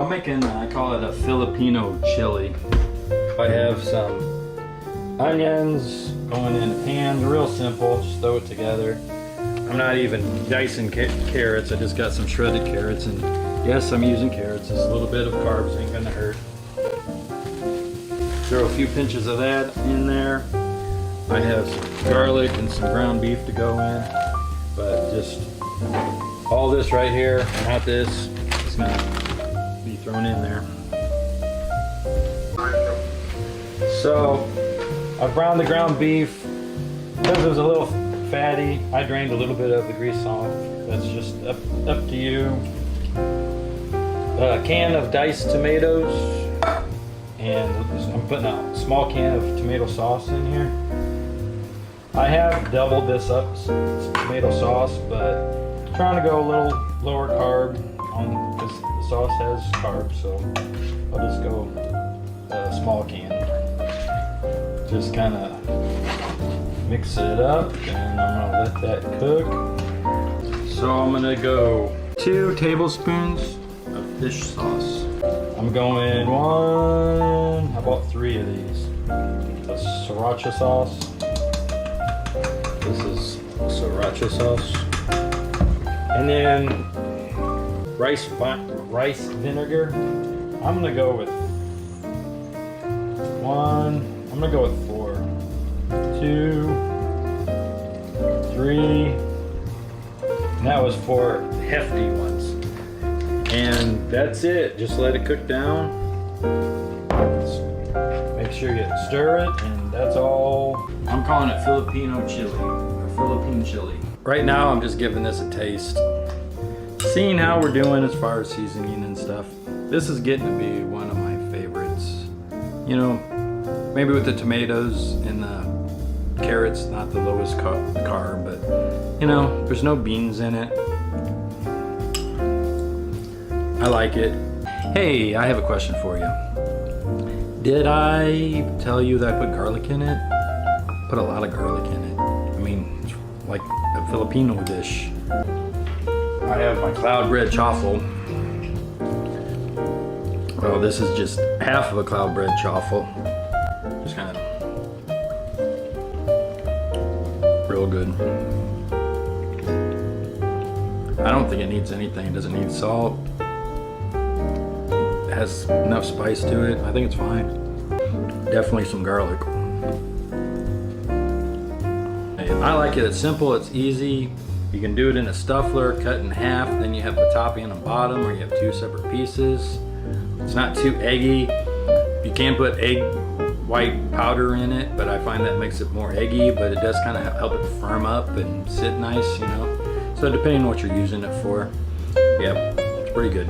I'm making, I call it a Filipino chili. I have some onions going in a pan, real simple, just throw it together. I'm not even dicing carrots, I just got some shredded carrots, and yes, I'm using carrots. Just a little bit of carbs ain't gonna hurt. Throw a few pinches of that in there. I have some garlic and some ground beef to go in, but just all this right here, not this, is gonna be thrown in there. So I browned the ground beef. Because it was a little fatty, I drained a little bit of the grease off. That's just up to you. A can of diced tomatoes, and I'm putting a small can of tomato sauce in here. I have doubled this up, tomato sauce, but I'm trying to go a little lower carb because the sauce has carbs, so I'll just go a small can. Just kind of mix it up, and I'm gonna let that cook. So I'm gonna go 2 tablespoons of fish sauce. I'm going 1, how about 3 of these? The sriracha sauce. This is sriracha sauce. And then rice vinegar. I'm gonna go with 1. I'm gonna go with 4, 2, 3. And that was 4 hefty ones. And that's it. Just let it cook down. Make sure you stir it, and that's all. I'm calling it Filipino chili, or Philippine chili. Right now, I'm just giving this a taste. Seeing how we're doing as far as seasoning and stuff, this is getting to be one of my favorites. You know, maybe with the tomatoes and the carrots, not the lowest carb, but you know, there's no beans in it. I like it. Hey, I have a question for you. Did I tell you that I put garlic in it? Put a lot of garlic in it. I mean, it's like a Filipino dish. I have my cloud bread chaffle. Well, this is just half of a cloud bread chaffle. Just kind of real good. I don't think it needs anything. It doesn't need salt. It has enough spice to it. I think it's fine. Definitely some garlic. I like it. It's simple. It's easy. You can do it in a stuffler, cut in half. Then you have the topping and the bottom, or you have 2 separate pieces. It's not too eggy. You can put egg white powder in it, but I find that makes it more eggy, but it does kind of help it firm up and sit nice, you know. So depending on what you're using it for, yeah, it's pretty good.